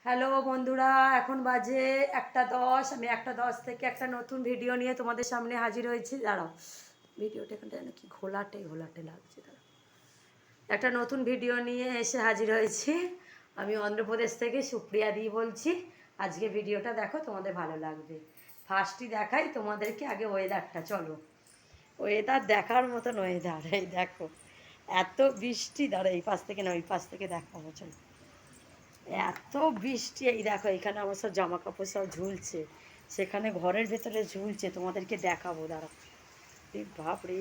Hello বন্ধুরা, এখন বাজে 1:10। আমি 1:10 থেকে একটা নতুন ভিডিও নিয়ে তোমাদের সামনে হাজির হয়েছি। দাঁড়াও, ভিডিওটা এখানটা নাকি ঘোলাটে ঘোলাটে লাগছে। দাঁড়াও, একটা নতুন ভিডিও নিয়ে এসে হাজির হয়েছি। আমি অন্ধ্রপ্রদেশ থেকে সুপ্রিয়া দি বলছি। আজকে ভিডিওটা দেখো, তোমাদের ভালো লাগবে। ফার্স্টই দেখাই তোমাদেরকে আগে ওয়েদারটা। চলো, ওয়েদার দেখার মতন ওয়েদার। এই দেখো, এত বৃষ্টি। দাঁড়া, এই পাশ থেকে না ওই পাশ থেকে দেখাবো। চলো, এত বৃষ্টি। এই দেখো, এখানে আমার সব জামা কাপড় সব ঝুলছে, সেখানে ঘরের ভেতরে ঝুলছে। তোমাদেরকে দেখাবো, দাঁড়াও। এই বাপরে,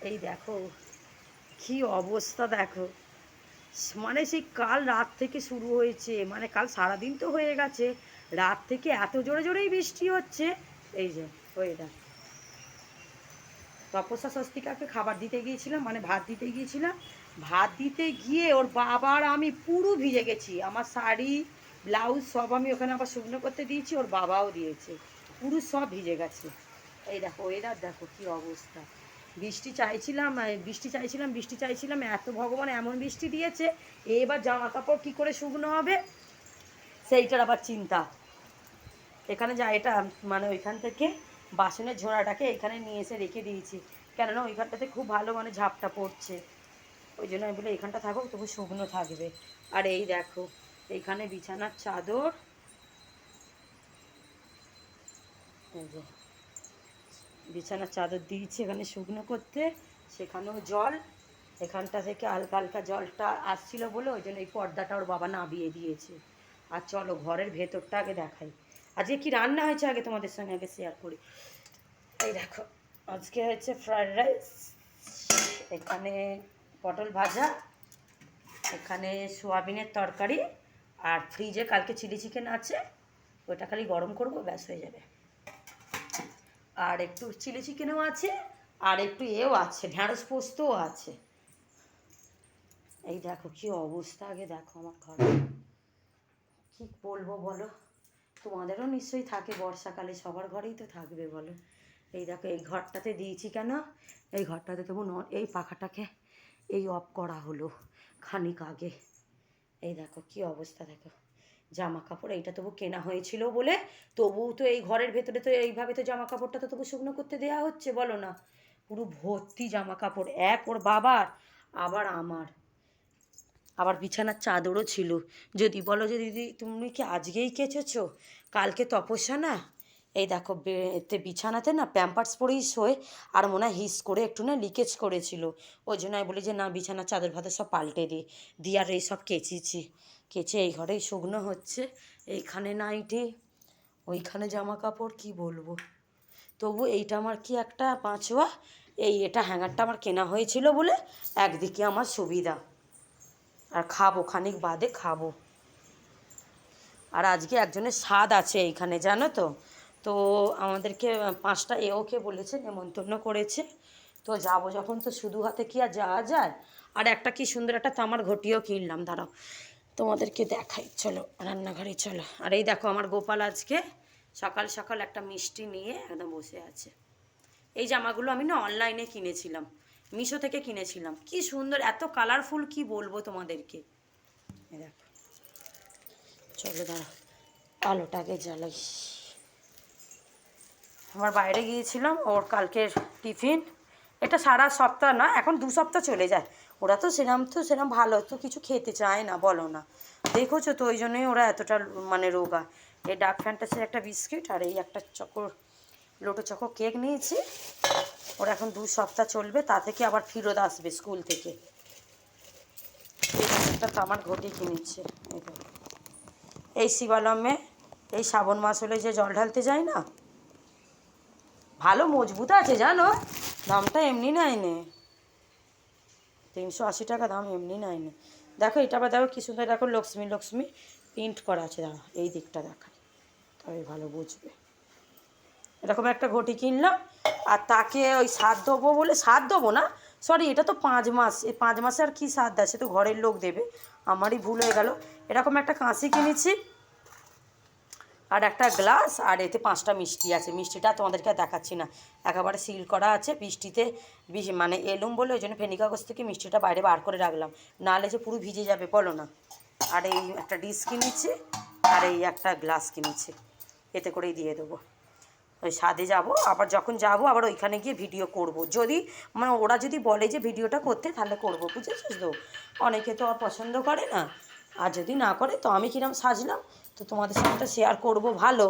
এই দেখো কি অবস্থা দেখো। মানে সেই কাল রাত থেকে শুরু হয়েছে, মানে কাল সারাদিন তো হয়ে গেছে, রাত থেকে এত জোরে জোরেই বৃষ্টি হচ্ছে। এই যে ওয়েদার। তপস্যা স্বস্তিকাকে খাবার দিতে গিয়েছিলাম, মানে ভাত দিতে গিয়েছিলাম। ভাত দিতে গিয়ে ওর বাবার আমি পুরো ভিজে গেছি। আমার শাড়ি ব্লাউজ সব আমি ওখানে আবার শুকনো করতে দিয়েছি, ওর বাবাও দিয়েছে, পুরো সব ভিজে গেছে। এই দেখো ওয়েদার, দেখো কি অবস্থা। বৃষ্টি চাইছিলাম, বৃষ্টি চাইছিলাম, এত ভগবান এমন বৃষ্টি দিয়েছে। এবার জামা কাপড় কী করে শুকনো হবে সেইটার আবার চিন্তা। এখানে যা এটা, মানে ওইখান থেকে বাসনের ঝোড়াটাকে এখানে নিয়ে এসে রেখে দিয়েছি, কেননা ওইখানটাতে খুব ভালো মানে ঝাপটা পড়ছে। ওই জন্য আমি বলে এখানটা থাকুক, তবু শুকনো থাকবে। আর এই দেখো, এইখানে বিছানার চাদর, এই যে বিছানার চাদর দিয়েছি এখানে শুকনো করতে, সেখানেও জল। এখানটা থেকে হালকা হালকা জলটা আসছিল বলে ওই জন্য এই পর্দাটা ওর বাবা নামিয়ে দিয়েছে। আর চলো ঘরের ভেতরটা আগে দেখাই। আজকে কি রান্না হয়েছে আগে তোমাদের সঙ্গে আগে শেয়ার করি। এই দেখো, আজকে হচ্ছে ফ্রায়েড রাইস, এখানে পটল ভাজা, এখানে সোয়াবিনের তরকারি, আর ফ্রিজে কালকে চিলি চিকেন আছে, ওইটা খালি গরম করবো, ব্যাস হয়ে যাবে। আর একটু চিলি চিকেনও আছে, আর একটু এও আছে, ঢ্যাঁড়স পোস্তও আছে। এই দেখো কি অবস্থা, আগে দেখো আমার ঘরে। কি বলবো বলো, তোমাদেরও নিশ্চয়ই থাকে বর্ষাকালে, সবার ঘরেই তো থাকবে বলো। এই দেখো, এই ঘরটাতে দিয়েছি কেন, এই ঘরটাতে তবু এই পাখাটাকে এই অফ করা হলো খানিক আগে। এই দেখো কি অবস্থা, দেখো জামা কাপড় এইটা তবু কেনা হয়েছিল বলে, তবুও তো এই ঘরের ভেতরে তো এইভাবে তো জামা কাপড়টা তো তবু শুকনো করতে দেওয়া হচ্ছে, বলো না। পুরো ভর্তি জামা কাপড়, এক ওর বাবার, আবার আমার, আবার বিছানার চাদরও ছিল। যদি বলো যে দিদি তুমি কি আজকেই কেচেছো, কালকে তপস্যা না এই দেখো এতে বিছানাতে না প্যাম্পার্স পরেই শোয়, আর মনে হয় হিস করে একটু না লিকেজ করেছিল। ওই জন্য আমি বলি যে না, বিছানার চাদর ফাদর সব পাল্টে দিয়ে আর এই সব কেচেছি। কেচে এই ঘরেই শুকনো হচ্ছে। এইখানে নাইটি, ওইখানে জামা কাপড়, কি বলবো। তবু এইটা আমার কি একটা পাঁচোয়া, এটা হ্যাঙ্গারটা আমার কেনা হয়েছিল বলে একদিকে আমার সুবিধা। আর খাবো, খানিক বাদে খাবো। আর আজকে একজনের স্বাদ আছে এইখানে, জানো তো। তো আমাদেরকে 5টা এওকে বলেছে, নেমন্তন্ন করেছে। তো যাবো যখন, তো শুধু হাতে কি আর যাওয়া যায়। আর একটা কি সুন্দর একটা তামার ঘটিও কিনলাম, দাঁড়াও তোমাদেরকে দেখাই। চলো রান্নাঘরে চলো। আর এই দেখো আমার গোপাল আজকে সকাল সকাল একটা মিষ্টি নিয়ে একদম বসে আছে। এই জামাগুলো আমি না অনলাইনে কিনেছিলাম, মিশো থেকে কিনেছিলাম। কি সুন্দর, এত কালারফুল, কি বলবো তোমাদেরকে। এই দেখো, চলো দাঁড়া, আলোটাকে জ্বালাই। আমার বাইরে গিয়েছিলাম, ওর কালকের টিফিন, এটা সারা সপ্তাহ না, এখন 2 সপ্তাহ চলে যায়। ওরা তো সেরম ভালো তো কিছু খেতে চায় না, বলো না। দেখোছো তো, ওই জন্যই ওরা এতটা মানে রোগা। এই ডার্ক ফ্যান্টাসির একটা বিস্কিট আর এই একটা লোটো চকো কেক নিয়েছি। ওরা এখন 2 সপ্তাহ চলবে, তা থেকে আবার ফেরত আসবে স্কুল থেকে। একটা তামার ঘটি কিনেছে। এই শিবালমে এই শ্রাবণ মাস হলে যে জল ঢালতে যায় না, ভালো মজবুত আছে জানো, দামটা এমনি নেয়নি, 380 টাকা দাম, এমনি নেয়নি। দেখো এটা আবার দেখো কি সুন্দর, দেখো লক্ষ্মী লক্ষ্মী প্রিন্ট করা আছে। দাঁড়া এই দিকটা দেখায়, তবে ভালো বুঝবে। এরকম একটা ঘটি কিনলাম। আর তাকে ওই সাধ দেবো বলে, সাধ দেবো না সরি, এটা তো 5 মাস, এই 5 মাসে আর কি সাধ দেয়, সে তো ঘরের লোক দেবে, আমারই ভুল হয়ে গেল। এরকম একটা কাঁচি কিনেছি, আর একটা গ্লাস, আর এতে 5টা মিষ্টি আছে। মিষ্টিটা তোমাদেরকে দেখাচ্ছি না, একেবারে সিল করা আছে। বৃষ্টিতে মানে এলুম বলে ওই জন্য ফেনি কাগজ থেকে মিষ্টিটা বাইরে বার করে রাখলাম, নাহলে যে পুরো ভিজে যাবে, বলো না। আর এই একটা ডিশ কিনেছি, আর এই একটা গ্লাস কিনেছি, এতে করেই দিয়ে দেবো। ওই ছাদে যাব, আবার যখন যাব আবার ওইখানে গিয়ে ভিডিও করব, যদি মানে ওরা যদি বলে যে ভিডিওটা করতে তাহলে করব, বুঝেছিস তো? অনেকে তো আর পছন্দ করে না, আর যদি না করে তো আমি কিরম সাজলাম তো তোমাদের সাথে শেয়ার করব ভালো,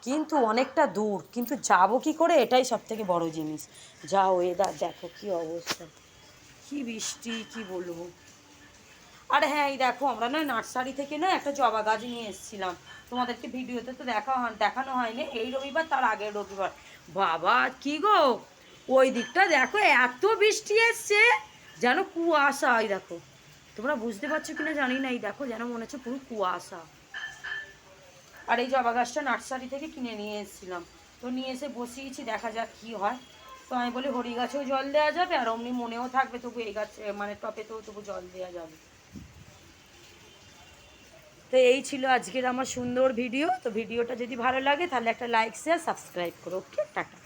কিন্তু অনেকটা দূর, কিন্তু যাব কি করে, এটাই সবথেকে বড় জিনিস। যা ওয়েদার দেখো কী অবস্থা, কী বৃষ্টি, কি বলবো। আর হ্যাঁ, এই দেখো আমরা না নার্সারি থেকে না একটা জবা গাছ নিয়ে এসেছিলাম, তোমাদেরকে ভিডিওতে তো দেখানো হয়নি, এই রবিবার তার আগের রবিবার। বাবা কি গো, ওই দিকটা দেখো এত বৃষ্টি এসছে, যেন কুয়াশা। এই দেখো, তোমরা বুঝতে পারছো কিনা জানি না, এই দেখো যেন মনে হচ্ছে পুরো কুয়াশা। আর এই জবা গাছটা নার্সারি থেকে কিনে নিয়ে এসেছিলাম, তো নিয়ে এসে বসিয়েছি, দেখা যাক কি হয়। তো আমি বলি হরি গাছেও জল দেওয়া যাবে, আর অমনি মনেও থাকবে, তবু এই গাছ মানে টপেতেও তবু জল দেওয়া যাবে। তো এই ছিল আজকের আমার সুন্দর ভিডিও। তো ভিডিওটা যদি ভালো লাগে তাহলে একটা লাইক শেয়ার সাবস্ক্রাইব করো। ওকে, টাটা।